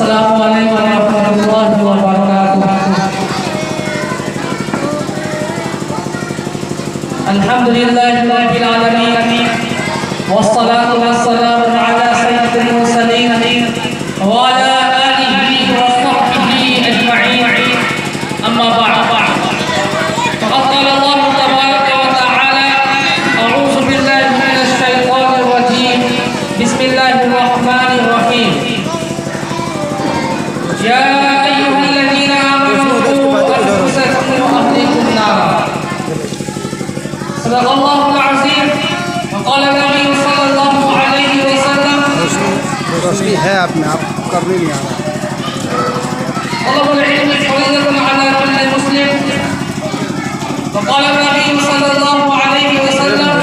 Assalamualaikum warahmatullahi wabarakatuh. Alhamdulillahirabbil alamin. Wassalatu wassalamu ala sayyidil mursalin wa ala alihi wa sahbihi ajma'in. Amma ba'd. Faqad qala Allah tabaraka wa ta'ala, a'udzu billahi minasy syaithanir rajim. Bismillahirrahmanirrahim. Ya ayyuhalladzina amanu qu anfusakum wa ahlikum nara. Sadaqallahul azim. Wa qala Nabi sallallahu alaihi wasallam, रोशनी है आपने आप करने नहीं आ रहा talabul ilmi fariidatun ala kulli muslim. Wa qala Nabi sallallahu alaihi wasallam,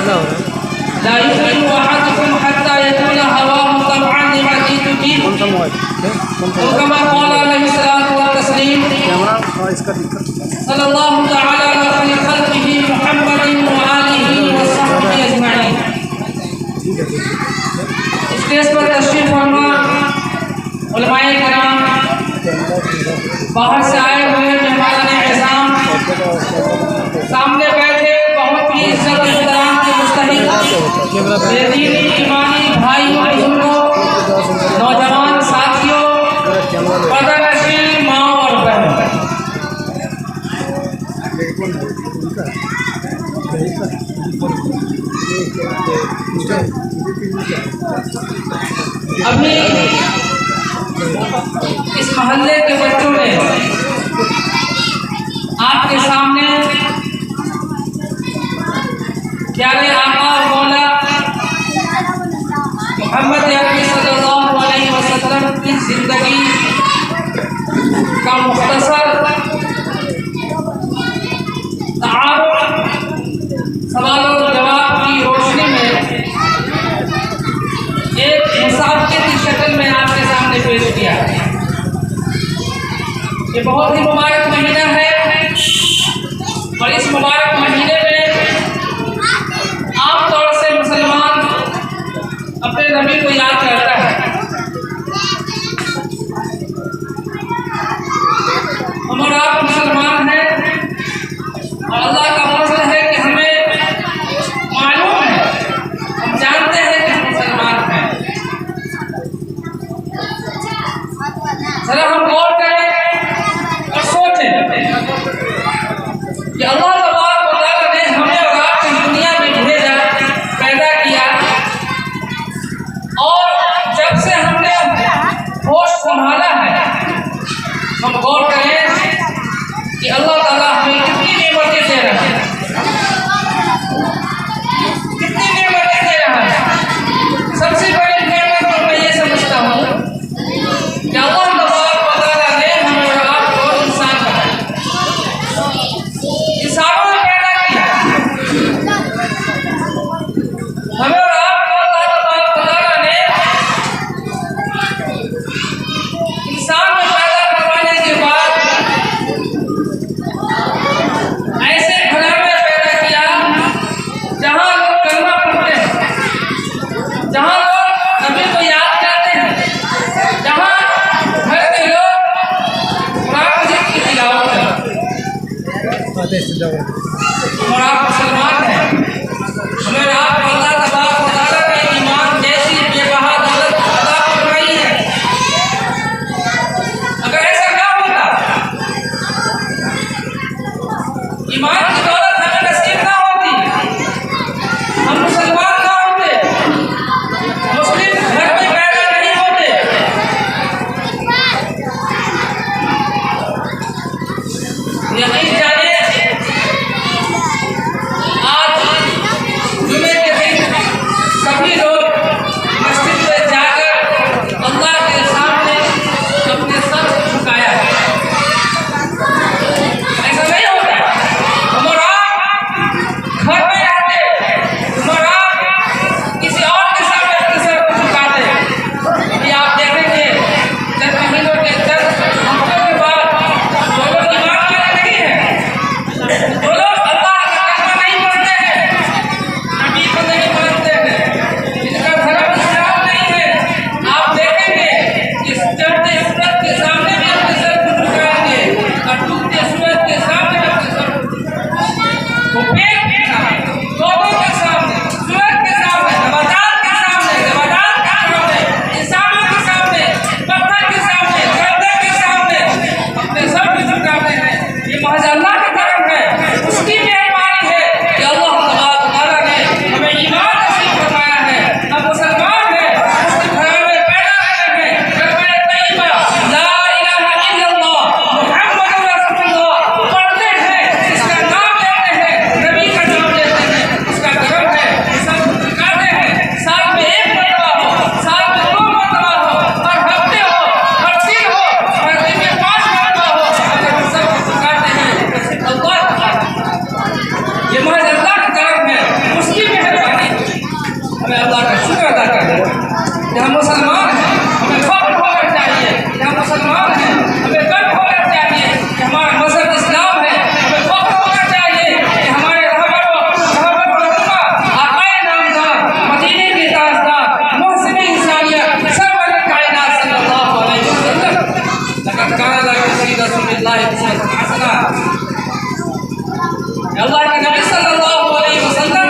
la yu'minu ahadukum hatta yakuna hawahu tab'an lima ji'tu bihi. कौन सा mobile Wa kama qala alaihi salatu wa taslim, camera इसका दिक्कत sallallahu ta'ala ala khalqihi Muhammadin wa alihi wa sahbihi ajma'in. Stage पर तशरीफ फरमा उलमाए कराम, बाहर से आए हुए मेहमान एहसाम, सामने बैठे बहुत ही इज्जत एहतराम के मुस्तहिक बेदीनी ईमानी भाइयों बुजुर्गों, नौजवान साथियों, पर्दानशीन माँ और बहनों, अभी इस मोहल्ले के बच्चों ने आपके सामने प्यारे आका और मौला मोहम्मद अरबी सल्लल्लाहु अलैहि वसल्लम की जिंदगी का मुख्तसर तारुफ सवाल और जवाब की रोशनी में एक मुसाफिर की शक्ल में आपके सामने पेश किया। ये बहुत ही मुबारक महीना है और इस मुबारक महीने में आमतौर से मुसलमान अपने नबी को याद करता है। हम और आप मुसलमान हैं और अल्लाह का फजल है कि हमें मालूम है, हम जानते हैं कि हम मुसलमान हैं। जरा हम गौर करें और सोचें कि अल्लाह तबारक व तआला ने हमें और आपको इस दुनिया में भेजा, पैदा किया, और जब से हमने होश संभाला है, हम गौर करें कि अल्लाह ताला हमें कितनी नेमतें दे रहा है, कितनी नेमतें दे रहा है। सबसे बड़ी नेमत तो मैं ये समझता हूँ कि अल्लाह तबारक व तआला ने हमें और आपको इंसान बनाया, इंसानों ने पैदा किया, हमें और आपको अल्लाह तबारक व तआला ने इंसान में पैदा करवाने के बाद ऐसे घर में पैदा किया जहाँ लोग कलमा पढ़ते हैं, जहाँ लोग नबी को याद करते हैं, जहाँ घर के लोग कुरान मजीद की तिलावत करते हैं। और आप मुसलमान हैं, हमें आप अल्लाह तबारक व तआला के ईमान जैसी बेबहा दौलत अता फरमाई है। अगर ऐसा ना होता, ईमान की दौलत हमें नसीब ना होती, हम मुसलमान ना होते, मुस्लिम घर में पैदा नहीं होते। यकीन जानिए हसना। अल्लाह के नबी सल्लल्लाहु अलैहि वसल्लम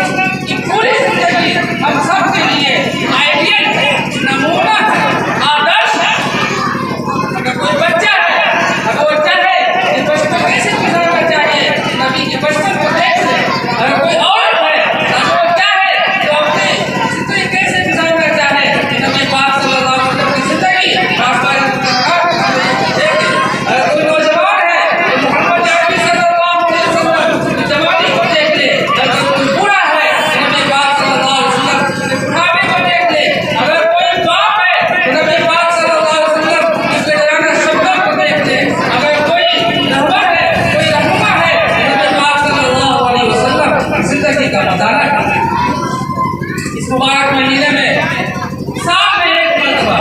की पूरी जिंदगी हम सब के लिए आइडियल है, नमूना है, आदर्श है। अगर कोई बच्चा है, अगर वो चाहे कि बचपन कैसे गुजारना चाहिए, नबी के बचपन को देख ले। अगर कोई औरत है, अगर वो चाहे तो अपनी जिंदगी कैसे गुजारना चाहे, नबी पाक सल्लल्लाहु अलैहि वसल्लम की जिंदगी अगर कोई नौजवान है तो मोहम्मद अरबी सल्लल्लाहु अलैहि वसल्लम की जवानी को देख ले। अगर कोई बूढ़ा है तो नबी पाक सल्लल्लाहु अलैहि वसल्लम के बुढ़ापे को देख ले। अगर कोई बाप है तो नबी पाक सल्लल्लाहु अलैहि वसल्लम के बेदराना शब्दों को देख ले। अगर कोई रहबर है, कोई रहनुमा है तो नबी पाक सल्लल्लाहु अलैहि वसल्लम की जिंदगी का मुताला कर ले। इस मुबारक महीने में साल में एक मरतबा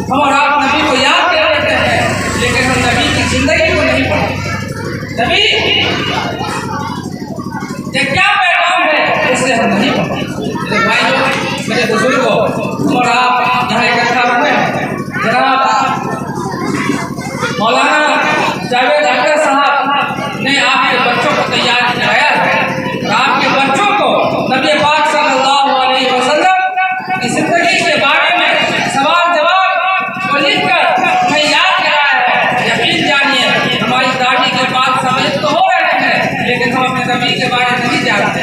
हम और आप नबी को याद कर लेते हैं, लेकिन हम नबी की जिंदगी को नहीं पढ़ते। नबी ये क्या पैगाम है उसे हम नहीं पढ़ते। मेरे भाइयों, मेरे बुजुर्गों, हम और आप यहाँ इकट्ठा हुए हैं। जनाब मौलाना जावेद अख्तर साहब ने आपके बच्चों को तैयार कराया है और आपके बच्चों को नबी पाक सल्लल्लाहु अलैहि वसल्लम की जिंदगी के बारे में सवाल जवाब को लिखकर उन्हें याद कराया है। यकीन जानिए हमारी दाढ़ी के बाद समय तो हो रहे हैं, लेकिन हम अपने नबी के बारे में नहीं जानते।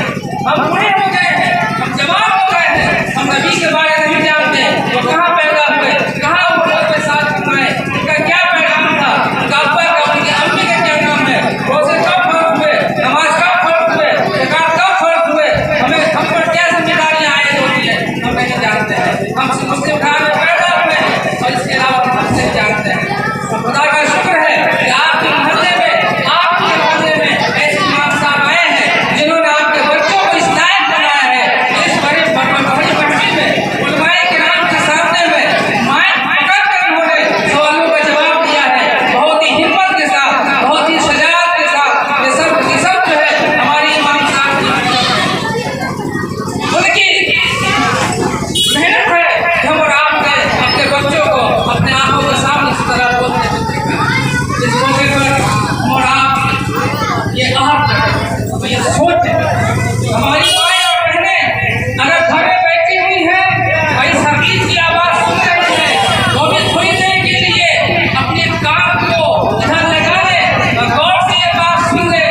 हम बूढ़े हो गए हैं, हम जवान हो गए हैं, हम नबी के बारे में नहीं जानते। वो कहाँ पैदा हुए, कहाँ उनके साथ घुमाए, उनका क्या पैगाम था, उनका अब्बा का, उनकी अम्मी का क्या नाम है, रोजे कब फर्ज हुए, नमाज कब फर्ज हुए, ज़कात कब फर्ज हुए, हमें हम पर क्या जिम्मेदारियां आयद होती है, हम नहीं जानते हैं। हम मुस्लिम घर में पैदा हुए हैं और इसके अलावा हम नहीं जानते हैं। तो खुदा का शुक्र है कि आपके मोहल्ले में ऐसे इमाम साहब आए हैं जिन्होंने आपके बच्चों को इस लायक बनाया है। इस बड़ी भट्टी में उलमाए किराम के सामने में माइक पकड़कर उन्होंने सवालों का जवाब दिया है। बहुत ही हिम्मत के साथ, बहुत ही शजाअत के साथ। ये सब जो है हमारी इमाम साहब उनकी मेहनत है। हम और आपने अपने बच्चों को अपने आंखों के सामने इस तरह बोलते हैं। इस मौके पर हम और आप ये आहट, ये सोच, हमारी माएँ और बहनें अगर घर में बैठी हुई है, भाई संगीत की आवाज़ सुन रही है, वो भी थोड़ी देर के लिए अपने काम को इधर लगा ले और गौर से ये बात सुन ले।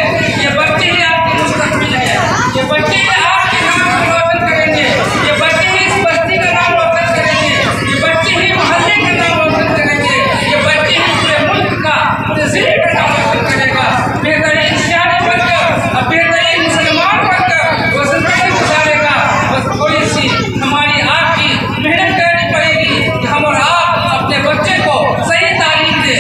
ये बच्चे ही आपके मुस्तकबिल है, ये बच्चे ही आपके नाम को रोशन करेंगे, ये बच्चे ही इस बस्ती का नाम रोशन करेंगे, ये बच्चे ही मोहल्ले का नाम रोशन करेंगे, ये बच्चे ही पूरे मुल्क का, पूरे जिले का नाम रोशन करेगा। बेहतरीन शहरी बनकर और बेहतरीन मुसलमान बनकर वो जिंदगी गुजारेगा। बस थोड़ी सी हमारी आपकी मेहनत करनी पड़ेगी कि हम और आप अपने बच्चे को सही तालीम दें,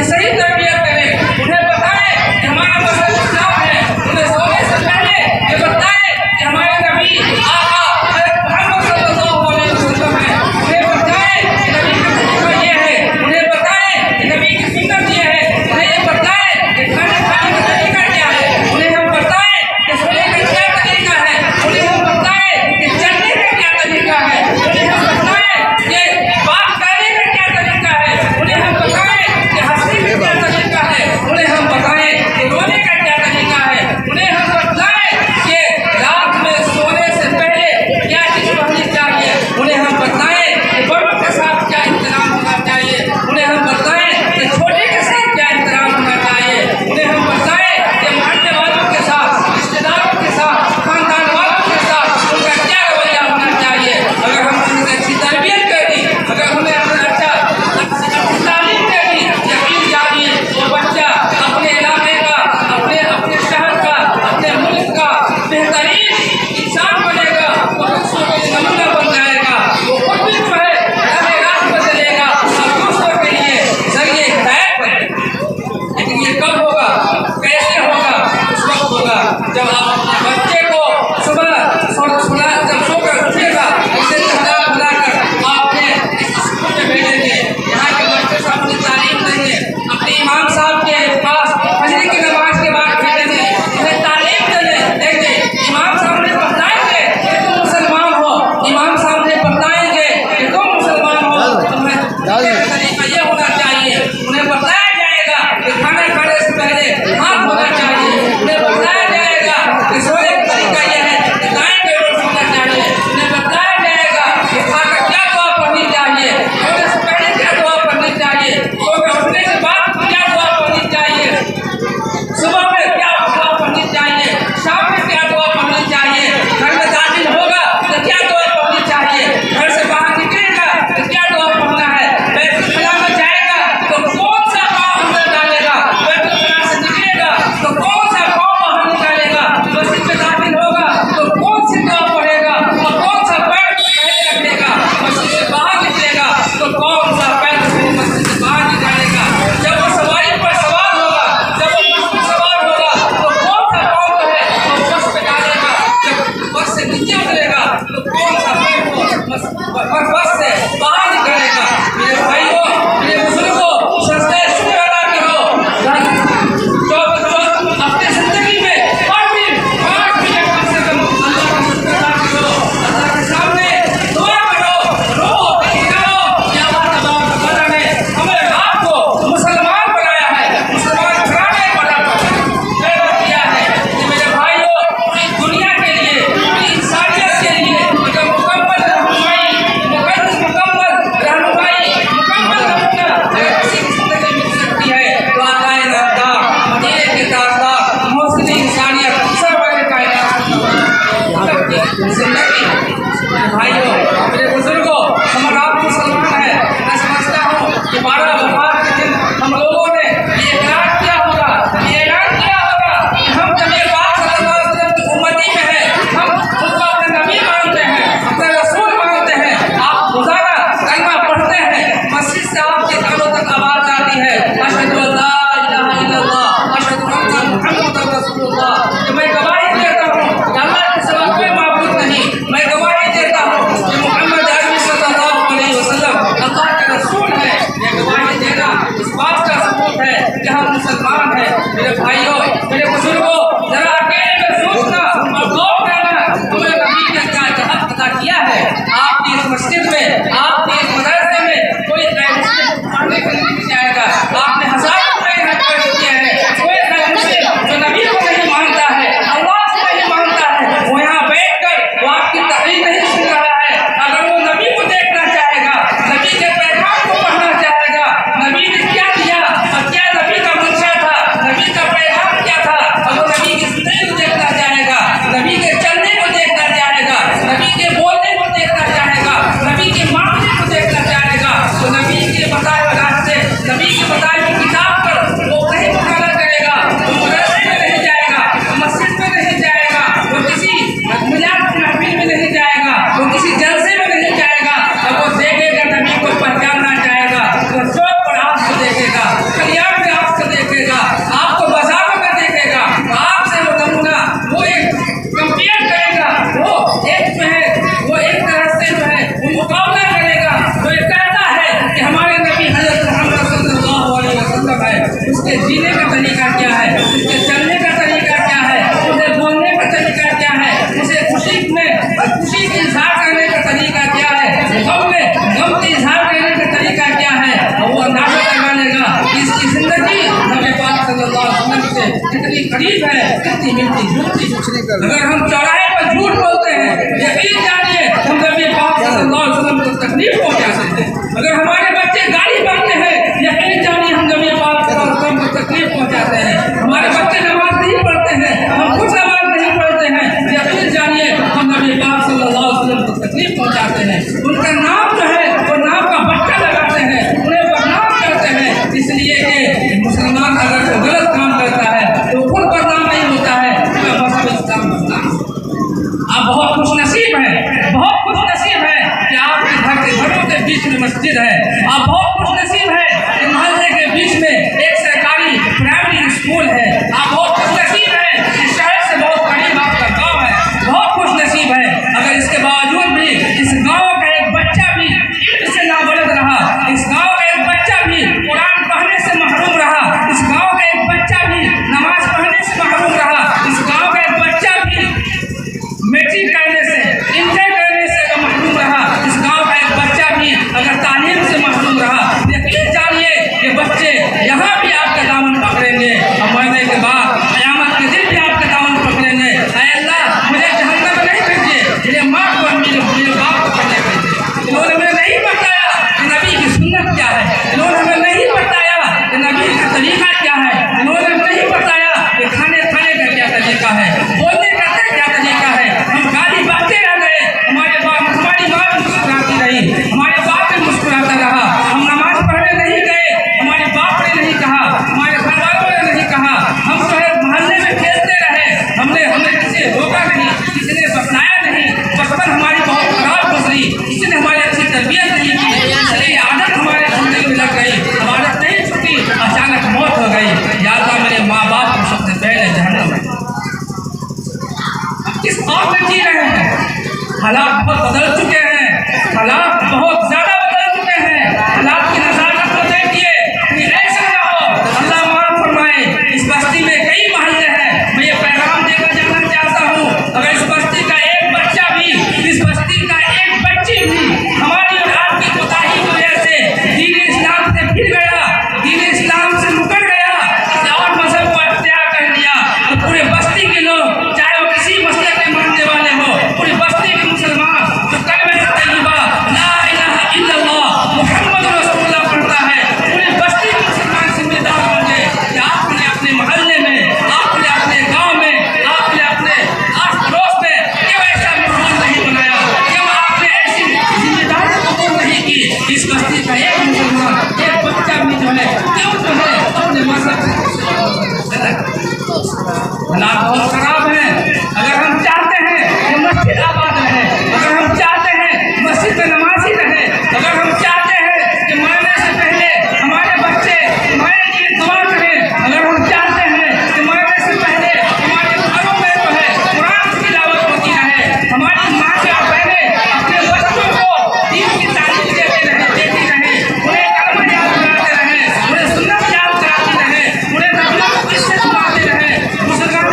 सही तरबियत करें, उन्हें बताएं कि हमारा मसला क्या है, उन्हें सोने से पहले ये बताएं कि हमारे नबी आका मोहम्मद सल्लल्लाहु अलैहि वसल्लम है, उन्हें बताएं कि नबी का तरीका ये है, उन्हें बताएं कि नबी की सुन्नत ये है, उन्हें ये बताएं कि खाने खाने का तरीका क्या है, उन्हें हम बताएं कि सोने का क्या तरीका है, उन्हें हम बताएं कि चलने का क्या तरीका है, उन्हें हम बताएं कि बात करने का क्या तरीका है, उन्हें हम बताएं कि हंसने का क्या तरीका है, उन्हें हम बताएं कि रोने का क्या तरीका है, उन्हें हम बताएं कि रात में सोने से पहले क्या चीज पढ़नी चाहिए, उन्हें हम बताएं कि बड़ों के साथ क्या एहतराम होना चाहिए, उन्हें हम बताएं कि छोटे के साथ क्या एहतराम होना चाहिए, उन्हें हम बताएं कि मोहल्ले वालों के साथ, रिश्तेदारों के साथ, खानदान वालों के साथ उनका क्या रवैया होना चाहिए। अगर हम उन्हें अच्छी तरबियत कर दी, अगर उन्हें अच्छी तालीम दे दी, यकीन जानिए वो बच्चा अपने इलाके का, अपने शहर का, अपने मुल्क का बेहतरीन इंसान बनेगा, वो दूसरों के लिए नमूना बन जाएगा, वो खुद भी जो है अपने रास्ते पर चलेगा और दूसरों के लिए जरिए हिदायत बनेगा। लेकिन ये कब होगा, कैसे होगा? उस वक्त होगा जब आप अपने बच्चे को सुबह जब सोकर उठेगा उसे बुलाकर आपने स्कूल में भेजेंगे। यहाँ के बच्चे से अपनी तालीम देंगे, अपने इमाम साहब के पास फजर की नमाज के बाद भेजेंगे, उन्हें तालीम देंगे। इमाम साहब ने बताएंगे कि तुम मुसलमान हो, इमाम साहब ने बताएंगे कि तुम मुसलमान हो, तुम्हें तरीका ये होना चाहिए। उन्हें बताया जाएगा कि खाने खाने से नबी के बताए हुए किताब पर वो कहीं मुखाला करेगा, वो मदरसे में नहीं जाएगा, मस्जिद में नहीं जाएगा, वो किसी मिलाद की महफिल में नहीं जाएगा, वो किसी जलसे में नहीं जाएगा, और वो देखेगा नबी को पहचानना चाहेगा, वो चौक पर आपको देखेगा, कल्याण में आपको देखेगा, आपको बाजारों में देखेगा, आपसे वो नमूना वो एक कंपेयर करेगा, वो एक जो है वो एक तरह से जो है वो मुकाबला करेगा, तो ये कहता है कि हमारे नबी हज़रत मोहम्मद सल्लल्लाहु अलैहि वसल्लम है, उसके जीने का तरीका क्या है, उसके चलने का तरीका क्या है, उसे बोलने का तरीका क्या है, उसे खुशी की इजहार करने का तरीका क्या है, गम में गम की इजहार करने का तरीका क्या है, और वो अंदाजा लगा लेगा कि इसकी जिंदगी नबी पाक सल्लल्लाहु अलैहि वसल्लम से कितनी करीब है, कितनी मिलती जुलती। अगर हम चौराहे पर झूठ बोलते हैं, यकीन जानिए हम नबी पाक सल्लल्लाहु अलैहि वसल्लम को तकलीफ पहुंचा सकते हैं। अगर हमारे बच्चे गाड़ी पढ़ते हैं, यकीन जानिए हम नबी पाक सल्लल्लाहु अलैहि वसल्म को तकलीफ पहुंचाते हैं। हमारे बच्चे नमाज नहीं पढ़ते हैं, हम खुद नमाज नहीं पढ़ते हैं, यकीन जानिए हम नबी पाक सल्लल्लाहु अलैहि वसल्लम को तकलीफ पहुंचाते हैं। उनका नाम जो है वो नाम का बट्टा लगाते हैं, उन्हें बदनाम करते हैं, इसलिए कि मुसलमान अगर कोई गलत काम करता है तो खुद बदनाम नहीं होता है, मजहब इस्लाम बदनाम। आप बहुत खुशनसीब हैं, बहुत खुशनसीब हैं कि आपके घर के घरों के बीच में मस्जिद है, आप बहुत खुशनसीब हैं कि मोहल्ले के बीच में एक सरकारी प्राइमरी स्कूल है, आप बहुत खुशनसीब हैं कि शहर से बहुत करीब आपका गांव है, बहुत खुशनसीब है। अगर इसके बावजूद भी इस गांव का एक बच्चा भी इल्म से नाबलद रहा, इस गांव का एक बच्चा भी कुरान पढ़ने से महरूम रहा, इस गांव का एक बच्चा भी नमाज पढ़ने से महरूम रहा, इस गांव का एक बच्चा भी मैट्रिक करने से इंटर करने से महरूम रहा, इस गांव का एक बच्चा भी अगर तालीम से महरूम रहा, यकीन जानिए कि बच्चे यहाँ भी आपका दामन पकड़ेंगे और मरने के बाद क़यामत के दिन भी आपका दामन पकड़ेंगे। ऐ अल्लाह मुझे जहन्नम में नहीं भेजिए, मेरे माँ को मेरे बाप को पढ़ने भेजिए। इन्होंने हमें नहीं बताया कि नबी की सुन्नत क्या है, इन्होंने हमें नहीं बताया कि नबी का तरीका क्या है, इन्होंने नहीं बताया कि खाने का क्या तरीका है, बोलने का क्या तरीका है। हम गाली बातें रह गए, हमारी माँ भी मुस्कुराती रही, हमारे बाप भी मुस्कुराता रहा, हम नमाज पढ़ने नहीं गए, हमारे बाप ने नहीं कहा, हमारे घर वालों ने नहीं कहा, हम जो है मोहल्ले में खेलते रहे, हमने किसी रोका नहीं, किसी ने बताया नहीं, बचपन हमारी बहुत खराब गुजरी, किसी ने हमारी अच्छी तरबियत नहीं की, इसलिए आदत हमारे जिंदगी में लग गई, हम आदत नहीं छूटी, अचानक मौत हो गई। या अल्लाह मेरे माँ बाप को सबसे पहले जहन्नम में। किस और में जी रहे हैं, हालात बहुत बदल चुके हैं, हालात बहुत ज्यादा बदल चुके हैं, हालात की नज़ाकत को देखिए, ऐसा ना हो अल्लाह माफ फरमाए। इस बस्ती में कई मोहल्ले हैं, मैं ये पैगाम देकर जाना चाहता हूँ, अगर इस बस्ती का एक बच्चा भी, इस बस्ती का एक बच्ची भी हमारी और आपकी कोताही की वजह से दीन इस्लाम से फिर गया, दीन इस्लाम से मुकर गया, किसी और मजहब को अख्तियार कर लिया, तो पूरे बस्ती के लोग, चाहे वो किसी मसले के मानने वाले हो, पूरी बस्ती के मुसलमान जो कलमे तैयबा ला इलाहा इल्लल्लाह मुहम्मद रसूलुल्लाह पढ़ता है, पूरी बस्ती के मुसलमान जिम्मेदार होंगे कि आपने अपने मोहल्ले में, आपने अपने गांव में, आपने अपने आस पड़ोस में क्यों ऐसा माहौल नहीं बनाया, क्यों आपने ऐसी जिम्मेदारी कबूल नहीं की। इस बस्ती का एक मुसलमान, एक बच्चा भी जो है क्यों जो है अपने मजहब हालात बहुत खराब है। अगर हम चाहते हैं कि मस्जिद आबाद रहे, अगर हम चाहते हैं मस्जिद में नमाजी रहे, अगर हम चाहते हैं कि मरने से पहले हमारे बच्चे हमारे लिए दुआ करें, अगर हम चाहते हैं कि मरने से पहले हमारे घरों में जो है कुरान की तिलावत होती रहे, हमारी माँ या बहनें अपने बच्चों को दीन की तालीम देती रहे, उन्हें कलमा याद कराते रहे, उन्हें सुन्नत याद कराती रहे, उन्हें नबियों को किस्से सुनाते रहे, मुसलमान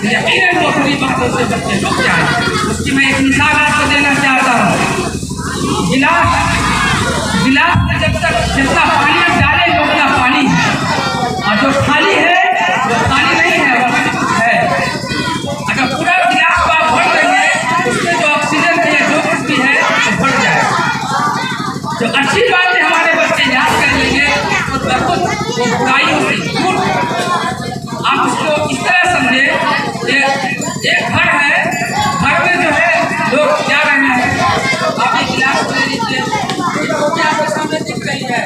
यकीनन वो थोड़ी बातों से बच्चे रुक जाए। उसकी मैं एक मिसाल आपको देना चाहता हूँ। गिलास में जब तक जितना पानी आप डालेंगे उतना पानी है, और जो खाली है वो पानी नहीं है। अगर पूरा गिलास को आप भर देंगे उसमें जो ऑक्सीजन है जो कुछ भी है वो भर जाए। जो अच्छी बात है हमारे बच्चे याद कर लेंगे तो बहुत वो बुराइयों से दूर। आप उसको इस तरह समझे कि एक घर है, घर में जो है लोग जा रहे हैं, आप एक गिलास ले लीजिए, आपके सामने दिख रही है,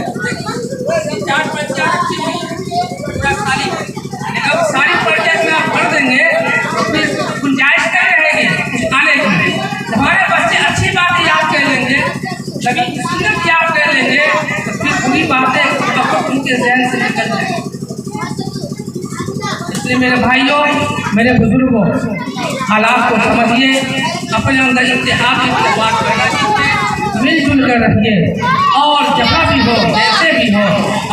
चार अच्छी नहीं है, पूरा खाली है। लेकिन अब सारी पर्चा में आप भर देंगे तो फिर गुंजाइश क्या रहेगी आने की। हमारे बच्चे अच्छी बात याद कर लेंगे, कभी सुंदर याद कर लेंगे तो फिर बुरी बातें उनके जहन से निकल जाएंगी। इसलिए मेरे भाइयों, मेरे बुजुर्गों, हालात को समझिए, अपने अंदर इत्तेहाद की बात करना चाहिए, मिलजुल कर रखिए, और जहाँ भी हो जैसे भी हो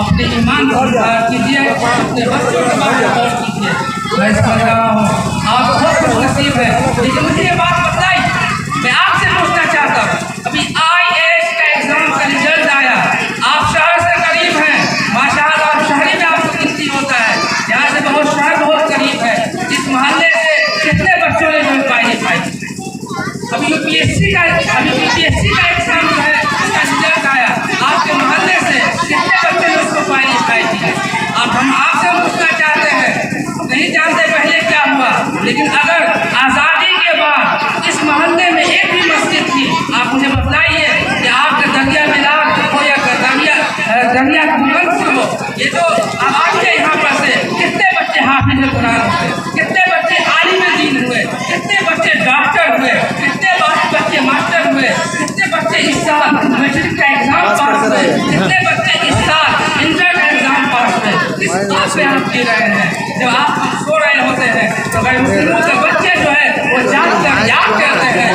अपने ईमान को सुधार कीजिए, अपने बच्चों के बारे में गौर कीजिए। मैं समझ रहा हूँ आप बहुत खुशनसीब है, लेकिन मुझे ये बात बताइए, मैं आपसे पूछना चाहता हूँ, अभी IAS का एग्जाम का रिजल्ट आया, आप शहर से करीब हैं, माशाअल्लाह आप शहरी में आपको गिनती होता है, यहाँ से बहुत शहर बहुत करीब है, इस मोहल्ले से कितने बच्चों ने जो पाई पाई। अभी UPSC का एग्जाम जो है उसका रिजल्ट आया, आपके मोहल्ले से कितने बच्चों ने उसको पाई थी। अब हम आपसे पूछना चाहते हैं, नहीं जानते पहले क्या हुआ, लेकिन अगर आज़ादी के बाद इस मोहल्ले में एक भी मस्जिद थी, आप मुझे बताइए कि आपके दरिया मिलाद हो या दरिया कुलवंत हो, ये तो आपके यहाँ पर से कितने बच्चे हाफिज़ कुरान हुए, कितने बच्चे आलिम दीन हुए, कितने बच्चे डॉक्टर हुए, कितने बच्चे मास्टर हुए, कितने बच्चे इस साल मैट्रिक का एग्जाम पास हुए, कितने बच्चे इस साल इंटर का एग्जाम पास हुए। किस बात पे आप दे रहे हैं? जब आप सो रहे होते हैं तो अगर मुस्लिमों के बच्चे जो है वो जानकर याद करते हैं,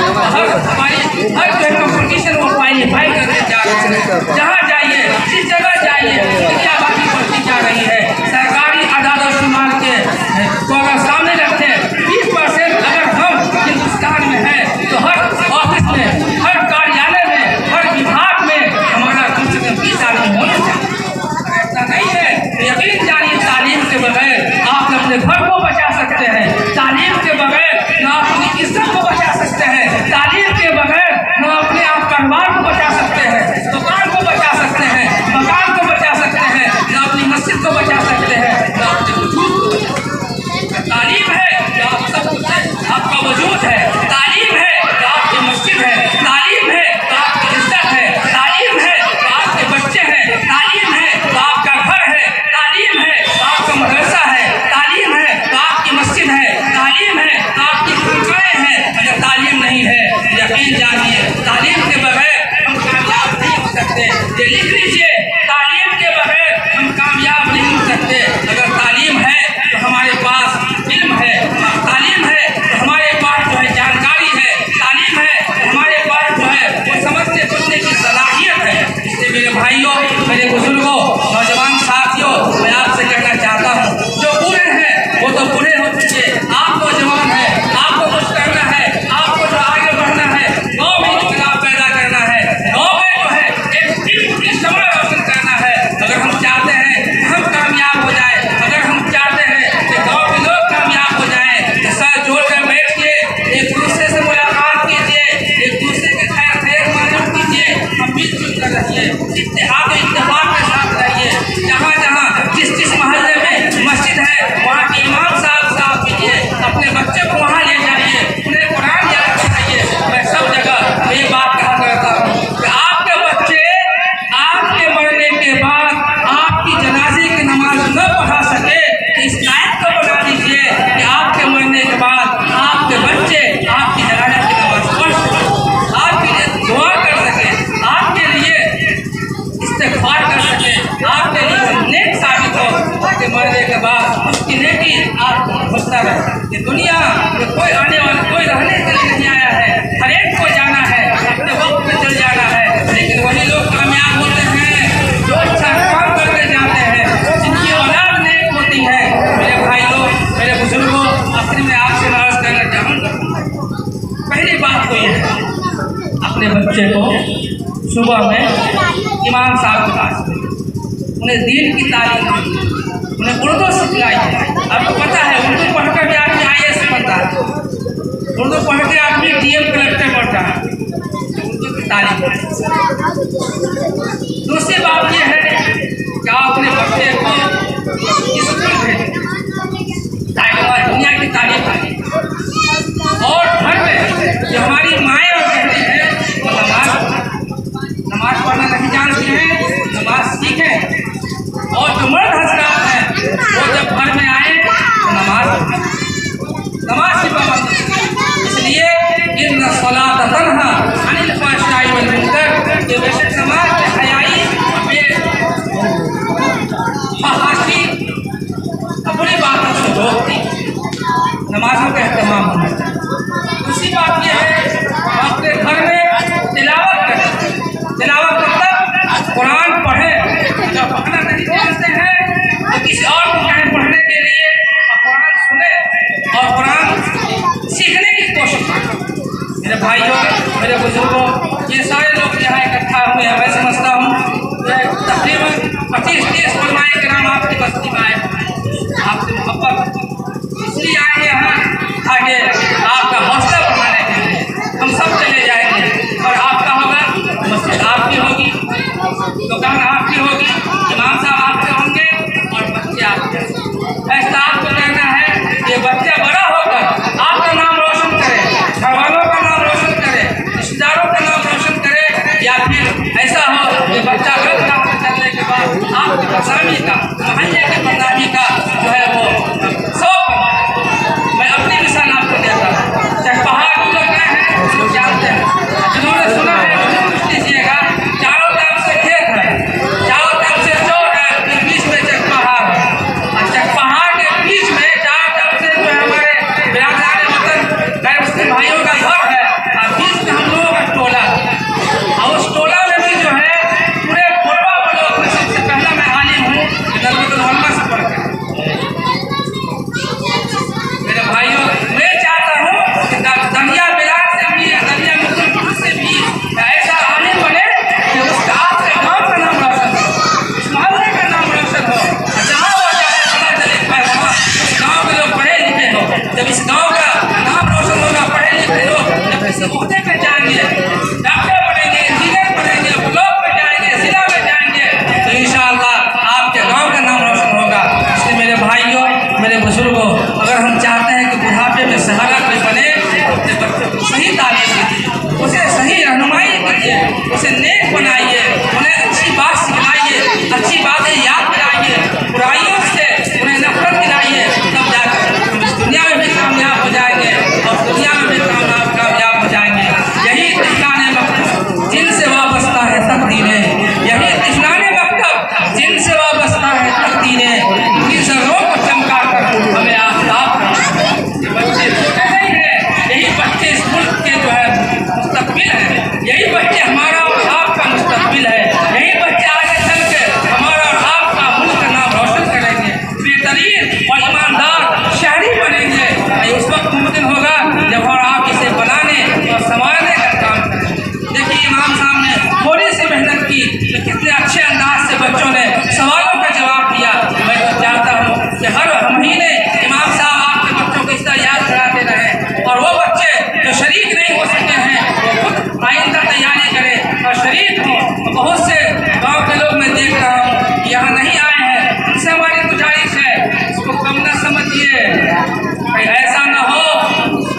हर जो कंपटीशन वो क्वालिफाई करने जा रहे हैं। जहाँ जाइए, जिस जगह जाइए, क्या बात बढ़ती जा रही है। सरकारी आदाद शुमार के तो अगर सामने रखें 20% अगर हम हिंदुस्तान में है तो हर ऑफिस में, हर कार्यालय में, हर विभाग में हमारा कम से कम 20 आदमी होना चाहिए। ऐसा नहीं है तो यकीन जानिए तालीम के बगैर आप अपने घर को बचा सकते हैं, तालीम के बगैर न अपनी इज्जत को बचा सकते हैं, तालीम के बगैर न अपने आप कारोबार को बचा सकते हैं, दुकान को बचा सकते हैं, मकान को बचा सकते हैं, न अपनी मस्जिद को बचा सकते हैं, न अपने वजूद को बचा सकते हैं। तालीम है तो आप सब कुछ है, आपका वजूद है, तालीम है तो आपकी मस्जिद है, तालीम है तो आपकी इज्जत है, तालीम है तो आपके बच्चे हैं, तालीम है तो आपका घर है, तालीम है तो आपका मदरसा है, तालीम है तो आपकी मस्जिद है, तालीम है तो आपकी खानकाहें हैं। अगर तालीम नहीं है यकीन जानिए तालीम के बगैर हम कामयाब नहीं हो सकते। ये लिख लीजिए, तालीम के बगैर हम कामयाब नहीं हो सकते। अगर तालीम है तो हमारे पास इल्म है, तालीम है तो हमारे पास जो है जानकारी है, तालीम है तो हमारे पास जो है वो समझने बुझने की सलाहियत है। इसलिए मेरे भाइयों, मेरे बुजुर्गों, नौजवान साथियों, मैं आपसे कहना चाहता हूँ, जो बूढ़े हैं वो तो बूढ़े हो चुके, आप नौजवान हैं, आपको कुछ करना है, आपको जो आगे बढ़ना है, गाँव में इनकलाब पैदा करना है, गाँव में जो है एक टीम इज्तिमा रोशन करना है। अगर हम चाहते हैं हम कामयाब हो जाए, अगर हम चाहते हैं कि गाँव के लोग कामयाब हो जाएं, तो सर जोड़कर बैठिए, एक दूसरे से मुलाकात कीजिए, एक दूसरे के खैर मालूम कीजिए, हम मिलजुल कर रहिए, इत्तेहाद इत्तेफाक के साथ रहिए। जहाँ जहाँ जिस मोहल्ले में मस्जिद है वहाँ के इमाम साहब कीजिए, अपने बच्चे को वहाँ ले जाइए, उन्हें कुरान याद कराइए। मैं सब जगह ये बात कहा करता हूँ कि आपके बच्चे आपके मरने के बाद आपकी जनाजे की नमाज न पढ़ा सके तो इस लायक को बना दीजिए कि आपके मरने के बाद आपके बच्चे आपकी जनाजे की नमाज पढ़ सके, आपके लिए दुआ कर सके, आपके लिए इस्तिग़फ़ार कर सके, आपके लिए नेक साबित हो, ताकि मरने के बाद उसकी नेकी आपको होता रहे। ये दुनिया में कोई आने वाला, कोई रहने के लिए नहीं आया है, हर एक को जाना है, अपने वक्त पे चल जाना है। लेकिन वही लोग कामयाब होते हैं जो अच्छा काम करके जाते हैं, जिनकी औलाद नेक होती है। मेरे भाइयों, मेरे बुजुर्गों, आखिर में आपसे बच्चे को सुबह में इमाम साहब के पास उन्हें दीन की तालीम दी, उन्हें उर्दू सिखलाई है। आपको पता है उर्दू पढ़कर भी आदमी IAS बनता है, उर्दू पढ़ के आदमी DM कलेक्टर बनता है, उर्दू की तालीम। दूसरी बात यह है कि आप अपने बच्चे को स्कूल भेजें ताकि वह दुनिया की तालीम करें, और घर में जो हमारी माएँ और बहनें हैं वो नमाज पढ़ना नहीं जानती हैं, नमाज सीखें, और जो मर्द हजरात हैं वो जब घर में आए तो नमाज की पाबंदी। इसलिए इन्न सलात तन्हा अनिल फ़हशाई वल मुनकर, ये बेशक नमाज में हयाई फहाशी बुरी बातों से रोकती, नमाजों का एहतमाम होना चाहिए। दूसरी बात यह है अपने घर में तिलावत करें। तिलावत मतलब कुरान पढ़े, जब पढ़ना नहीं जानते हैं तो किसी और को कहें पढ़ने के लिए, और कुरान सुने और कुरान सीखने की कोशिश करें। मेरे भाइयों, मेरे बुजुर्गों, ये सारे लोग यहाँ इकट्ठा हुए हैं, मैं समझता हूँ तकरीबन 25-30 उलमाए किराम आपकी बस्ती में आए, आपसे मोहब्बत इसलिए आए यहाँ ताकि आपका हौसला बढ़ाने के लिए हम सब चले जाएंगे, और आपका होगा मस्जिद आपकी होगी, दुकान आपकी होगी, इमाम साहब आपके होंगे और बच्चे आपके। ऐसा आपको कहना है कि बच्चा बड़ा होकर आपका नाम रोशन करे, घर वालों का नाम रोशन करे, रिश्तेदारों का नाम रोशन करे, या फिर ऐसा हो कि बच्चा गलत राह पर चलने के बाद आपकी बदनामी का, मोहल्ले की बदनामी का जो है वो शौक। मैं अपनी मिसाल आपको देता हूँ। चकपहाड़ लोग गए हैं, लोग जानते हैं, जिन्होंने सुना है मुझे पूछ लीजिएगा। चारों तरफ से खेत है, चारों तरफ से चौक है, फिर बीच में चकपहाड़ है, और चकपहाड़ के बीच में चारों तरफ से जो है हमारे बिरादरान वतन गैर मुस्लिम भाइयों का घर है, और बीच में हम लोगों का टोला है, और उस टोला में भी जो है पूरे कोरबा के लोग में सबसे पहला मैं आलिम हूँ नजरुल मोहम्मद से पढ़ कर। मेरे भाइयों, मैं चाहता हूँ कि दनिया बिलाल से भी, दनिया मुजफ्फरपुर से भी ऐसा आलिम बने कि उसका आपके गाँव का नाम रोशन हो, उस मोहल्ले का नाम रोशन हो, जहाँ वो जाए पता चले वहाँ उस गाँव के लोग पढ़े लिखे हो। जब इस गाँव का नाम रोशन होगा, पढ़े लिखे लोग जब किसी मुद्दे पे जाएंगे, डॉक्टर बनेंगे, इंजीनियर बनेंगे, ब्लॉक में जाएंगे, जिला में जाएंगे, तो इंशाअल्लाह आपके गाँव का नाम रोशन होगा। इसलिए मेरे भाइयों, मेरे बुजुर्गों, अगर हम चाहते हैं कि बुढ़ापे में सहारा कोई बने, अपने बच्चों को सही तालीम दीजिए, उसे सही रहनुमाई कीजिए, उसे नेक बनाइए, उन्हें अच्छी बात सिखलाइए, अच्छी बातें याद दिलाइए, बुराइयों से उन्हें नफरत दिलाइए, तब जाकर हम इस दुनिया में भी कामयाब हो जाएंगे और दुनिया में भी कामयाब हो जाएंगे। यही तिश्नाने मकतब जिनसे वाबस्ता है तकदीरें, यही तिश्नाने मकतब जिनसे वाबस्ता है तकदीरें, इन्हीं ज़र्रों को चमका कर हमें आफ़ताब ये बच्चे छोटे नहीं हैं, यही बच्चे इस मुल्क के जो है मुस्तक़बिल हैं, यही बच्चे हमारा और आपका मुस्तक़बिल है, यही बच्चे आगे चल के हमारा और आपका मुल्क का नाम रोशन करेंगे, बेहतरीन और ईमानदार शहरी बनेंगे। उस वक्त मुमकिन होगा जब और आप इसे बनाने और संवारने का काम करें। देखिए इमाम साहब ने थोड़ी सी मेहनत की तो कितने अच्छे अंदाज से बच्चों ने सवालों का जवाब दिया। मैं तो चाहता हूँ कि हर महीने इमाम साहब आपके बच्चों को इस तरह याद कराते रहें, और वो बच्चे जो शरीक नहीं हो सके हैं वो खुद आइंदा तैयारी करें और शरीक हों। बहुत से गाँव के लोग मैं देख रहा हूँ यहाँ नहीं आए हैं, उनसे हमारी गुजारिश है इसको कम न समझिए, ऐसा न हो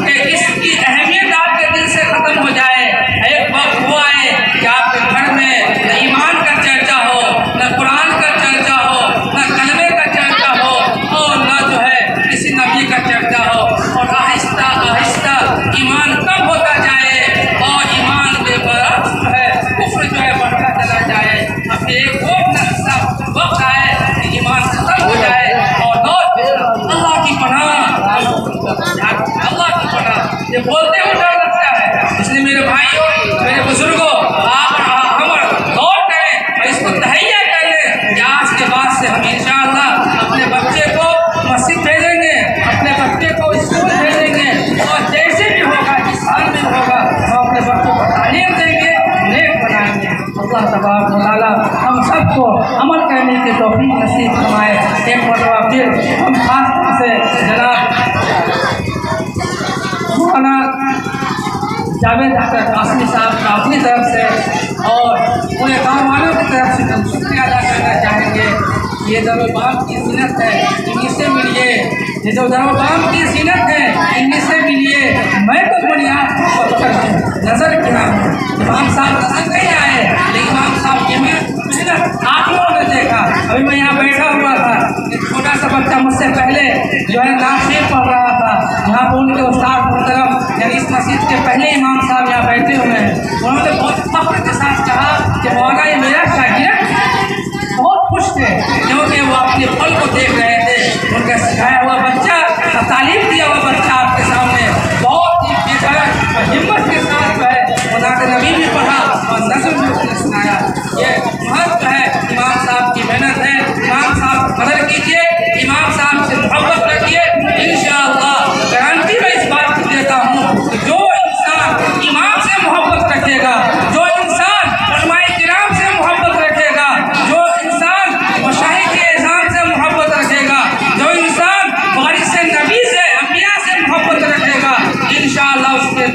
कि इसकी अहमियत आपके दिल से ख़त्म हो जाए। एक वक्त वो आए कि आपके घर में न ईमान का चर्चा हो, न कुरान का चर्चा हो, न कलमे का चर्चा हो, और न जो है किसी नबी का चर्चा हो, और आहिस्ता आहिस्ता ईमान कम होता जाए और ईमान के बरक्स जो है कुफ्र जो है बढ़ता चला जाए। अब एक वक्त आए कि ईमान खत्म हो जाए और अल्लाह की पनाह, अल्लाह की पनाह, ये बोलते हुए डर लगता है। इसलिए मेरे भाइयों, मेरे बुजुर्गों, आप हम गौर करें और इसको तहैया कर लें कि आज के बाद से हम इंशाअल्लाह अपने बच्चे को मस्जिद भेजेंगे, अपने बच्चे को स्कूल भेजेंगे, और जैसे भी होगा, जिस साल में होगा, हम अपने बच्चों को तालीम देंगे जावेद अख्तर कासमी साहब का अपनी तरफ से और पूरे गाँव वालों की तरफ से हम शुक्रिया अदा करना चाहेंगे। ये दरोबाम की जीनत है, इन्हीं से मिलिए। ये जो दरोबाम की जीनत है, इन्हीं से मिलिए। मैं तो बुनियाद पकड़ के नजर गिरा हूँ। इमाम साहब नजर नहीं आए, लेकिन इमाम साहब की मेहनत आप लोगों ने देखा। अभी मैं यहाँ बैठा हुआ था, एक छोटा सा बच्चा मुझसे पहले जो है नासिर पढ़ रहा था। यहाँ पर उनके उस्ताद मुहतरम यानी इस मस्जिद के पहले इमाम साहब यहाँ बैठे हुए हैं। उन्होंने बहुत फख्र के साथ कहा कि मौलाना ये मेरा शागिर्द। बहुत खुश थे क्योंकि वो अपने फल को देख रहे थे। उनका सिखाया हुआ बच्चा, तालीम दिया हुआ बच्चा आपके सामने बहुत ही बेहतर और हिम्मत के साथ जो है वो नात नबी भी पढ़ा और नज़्म भी उसने सुनाया। ये महत्व है इमाम साहब की मेहनत है। इमाम साहब कदर कीजिए, इमाम साहब से मोहब्बत रखिए। इंशाअल्लाह गारंटी मैं इस बात की देता हूँ कि जो इंसान इमाम से मोहब्बत रखेगा, जो इंसान उलमाए किराम से मोहब्बत रखेगा, जो इंसान मशाइख एज़ाम से मोहब्बत रखेगा, जो इंसान वारिस नबी से अंबिया से मोहब्बत रखेगा, इंशाअल्लाह उसके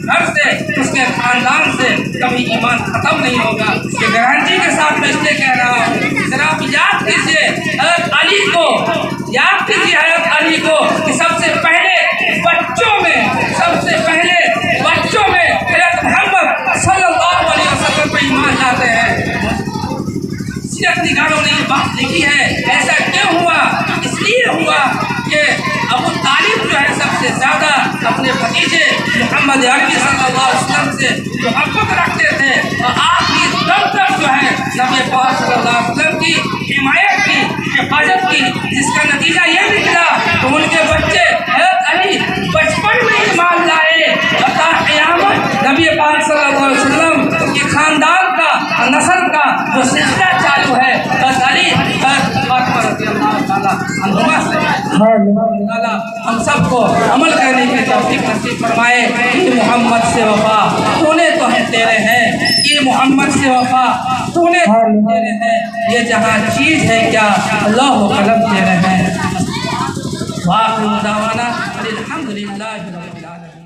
घर से उसके खानदान से कभी ईमान खत्म नहीं होगा। ये गारंटी के साथ मैं इसलिए कह रहा हूँ। जरा आप याद कीजिए हज़रत अली को, याद कीजिए हज़रत अली को कि सबसे पहले बच्चों में हज़रत मोहम्मद सल्लल्लाहु अलैहि वसल्लम पे ईमान लाते हैं। सीरत निगारों ने ये बात लिखी है। ऐसा क्यों हुआ? इसलिए हुआ कि अबू तालिब जो है सबसे ज़्यादा अपने भतीजे मोहम्मद अरबी सल्लल्लाहु अलैहि वसल्लम से मोहब्बत रखते थे और आखिरी दम तक जो है नबी पाक सल्लल्लाहु अलैहि वसल्लम की हिमायत की, हिफाजत की, जिसका नतीजा ये निकला तो उनके बच्चे हज़रत अली बचपन में ईमान लाए। बता क़यामत नबी पाक सल्लल्लाहु अलैहि वसल्लम के खानदान का नस्ल का जो सिलसिला चालू है हज़रत अली हम सबको अमल करने की तौफीक नसीब फरमाए। ये मोहम्मद से वफा तूने तो हम तेरे हैं, ये मोहम्मद से वफा तूने तेरे हैं, ये जहाँ चीज़ है क्या अल्लाह कलम तेरे हैं। वाक़िअ दावाना अल्हम्दुलिल्लाहि रब्बिल आलमीन।